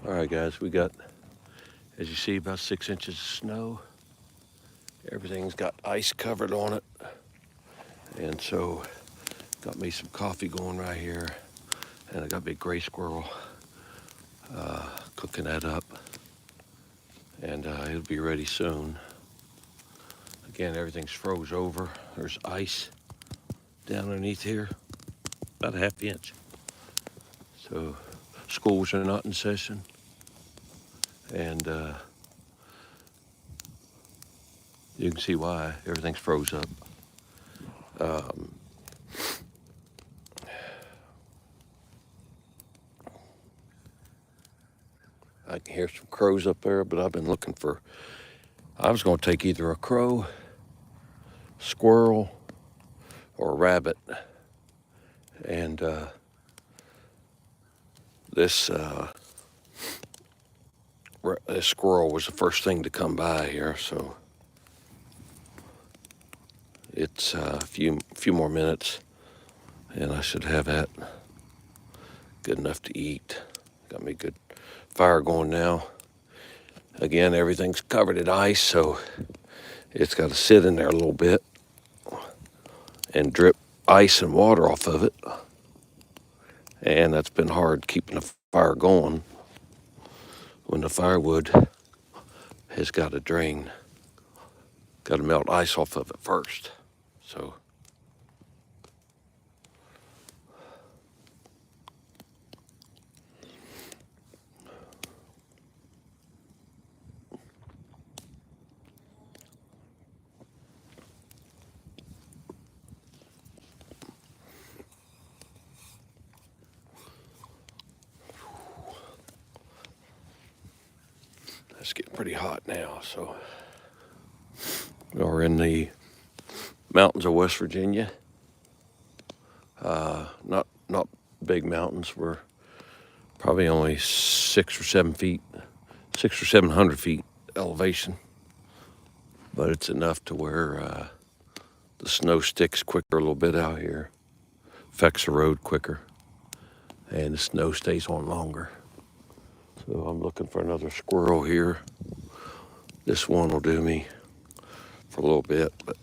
All right, guys, we got, as you see, about 6 inches of snow. Everything's got ice covered on it. And so, got me some coffee going right here. And I got a big gray squirrel cooking that up. And it'll be ready soon. Again, everything's froze over. There's ice down underneath here, about a half inch. So, schools are not in session. And you can see why. Everything's froze up. I can hear some crows up there, but I've been looking for, I was going to take either a crow, squirrel, or a rabbit. And this squirrel was the first thing to come by here, so it's a few more minutes, and I should have that good enough to eat. Got me a good fire going now. Again, everything's covered in ice, so it's got to sit in there a little bit and drip ice and water off of it. And that's been hard keeping the fire going when the firewood has got to drain. Got to melt ice off of it first. So it's getting pretty hot now. So we're in the mountains of West Virginia. Not big mountains. We're probably only 600 feet elevation, but it's enough to where the snow sticks quicker a little bit out here, affects the road quicker, and the snow stays on longer. So I'm looking for another squirrel here. This one will do me for a little bit, but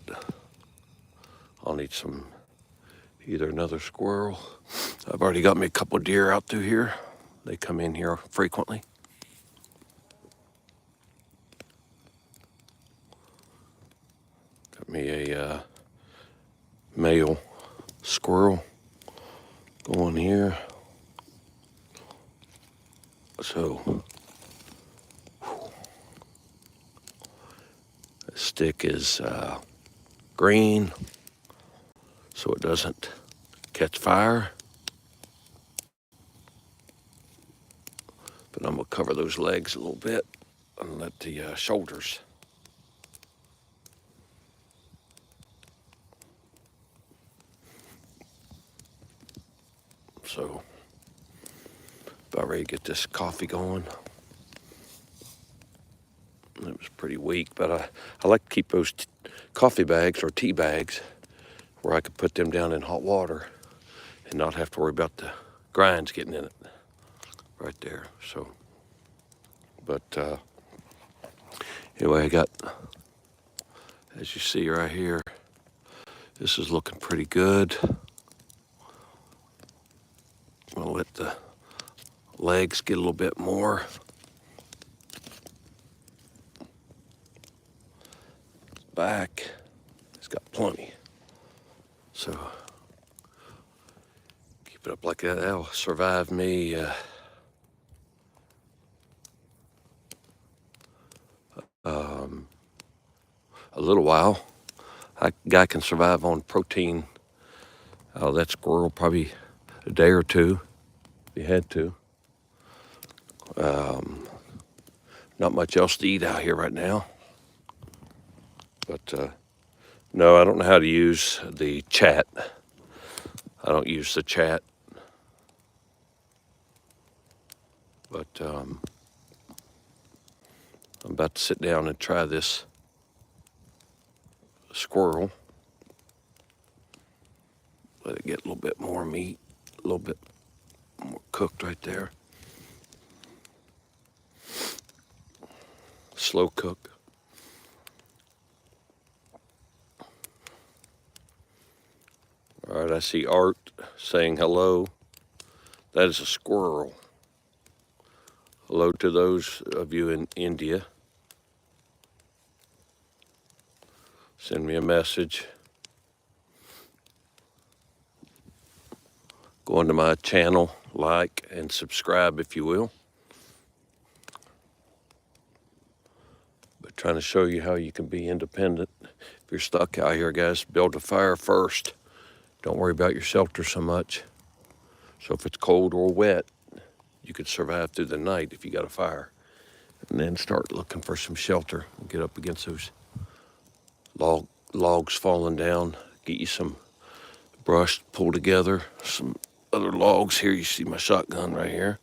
I'll need either another squirrel. I've already got me a couple of deer out through here. They come in here frequently. Got me a male squirrel going here. So the stick is green, so it doesn't catch fire. But I'm gonna cover those legs a little bit and let the shoulders. So about ready to get this coffee going. It was pretty weak, but I like to keep those coffee bags or tea bags where I could put them down in hot water and not have to worry about the grinds getting in it right there. So, but anyway, I got, as you see right here, this is looking pretty good. I'm gonna let the legs get a little bit more. Back, it's got plenty. So keep it up like that. That'll survive me a little while. A guy can survive on protein. That squirrel probably a day or two if he had to. Not much else to eat out here right now. But no, I don't know how to use the chat. I don't use the chat. But I'm about to sit down and try this squirrel. Let it get a little bit more meat, a little bit more cooked right there. slow cook. All right, I see Art saying hello. That is a squirrel. Hello to those of you in India. Send me a message. Go onto my channel, like and subscribe if you will. But trying to show you how you can be independent. If you're stuck out here, guys, build a fire first. Don't worry about your shelter so much. So if it's cold or wet, you could survive through the night if you got a fire. And then start looking for some shelter. Get up against those logs falling down. Get you some brush, pull together some other logs. Here you see my shotgun right here.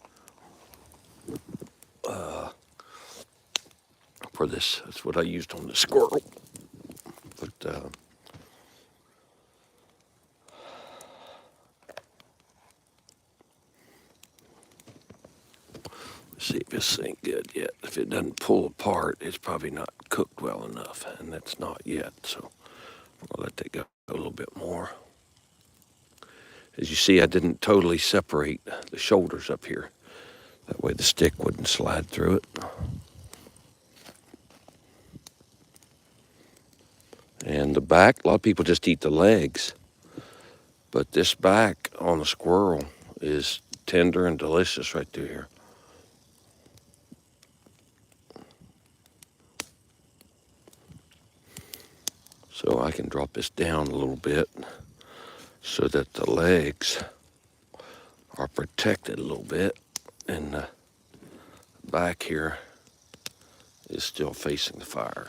For this, that's what I used on the squirrel. But let's see if this ain't good yet. If it doesn't pull apart, it's probably not cooked well enough, and it's not yet. So I'll let that go a little bit more. As you see, I didn't totally separate the shoulders up here. That way the stick wouldn't slide through it. And the back, a lot of people just eat the legs. But this back on the squirrel is tender and delicious right through here. So I can drop this down a little bit so that the legs are protected a little bit. And the back here is still facing the fire.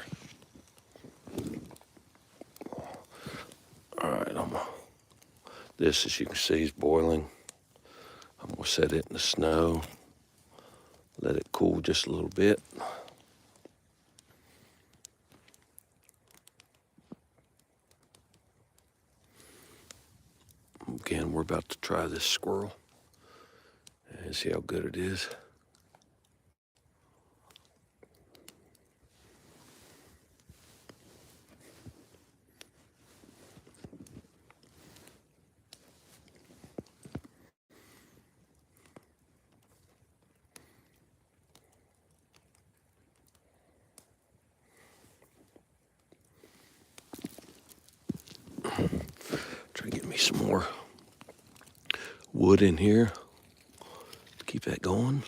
All right, this, as you can see, is boiling. I'm gonna set it in the snow, let it cool just a little bit. Again, we're about to try this squirrel and see how good it is. Try to get me some more wood in here to keep that going.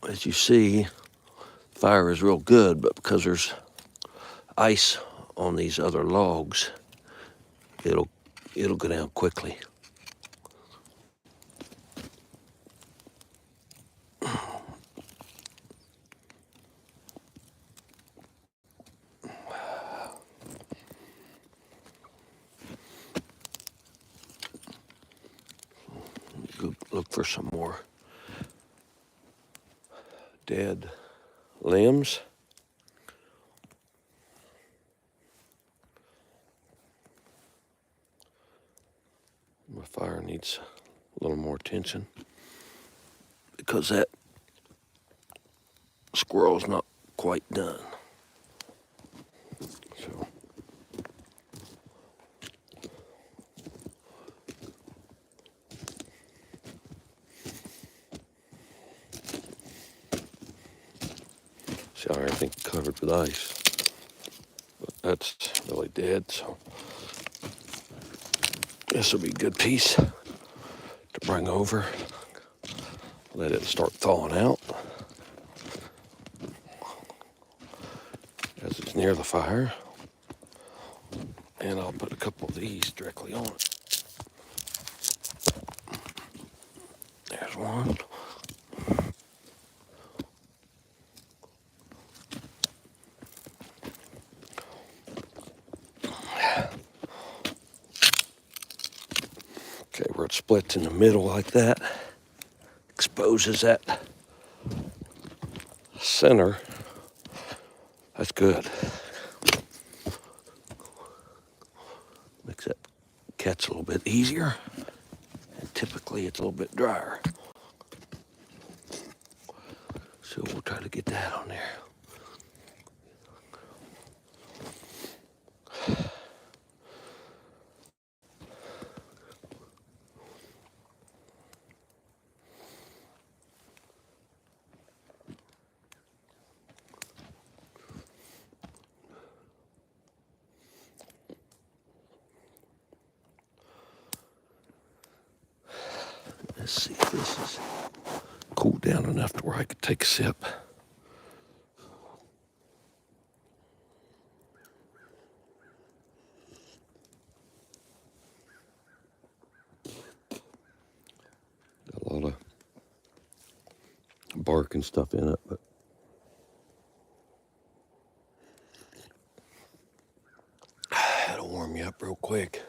As you see, fire is real good, but because there's ice on these other logs, it'll go down quickly. Go look for some more dead limbs. My fire needs a little more attention because that squirrel's not quite done. So see how everything's covered with ice. But that's really dead, so this will be a good piece to bring over. Let it start thawing out as it's near the fire. And I'll put a couple of these directly on it. There's one. Okay, where it splits in the middle like that, exposes that center. That's good. Makes that catch a little bit easier. And typically it's a little bit drier. So try to get that on there. Let's see if this is cooled down enough to where I could take a sip. Got a lot of bark and stuff in it, but that'll warm you up real quick.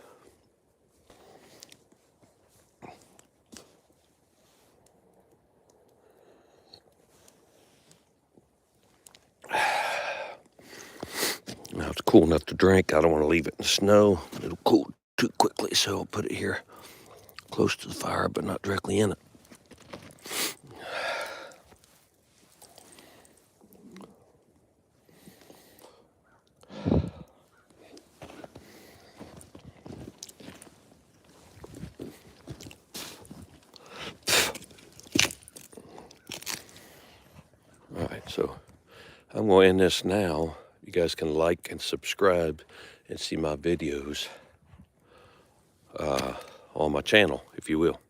Now it's cool enough to drink. I don't want to leave it in the snow. It'll cool too quickly, so I'll put it here close to the fire, but not directly in it. All right, so I'm going to end this now. You guys can like and subscribe and see my videos on my channel, if you will.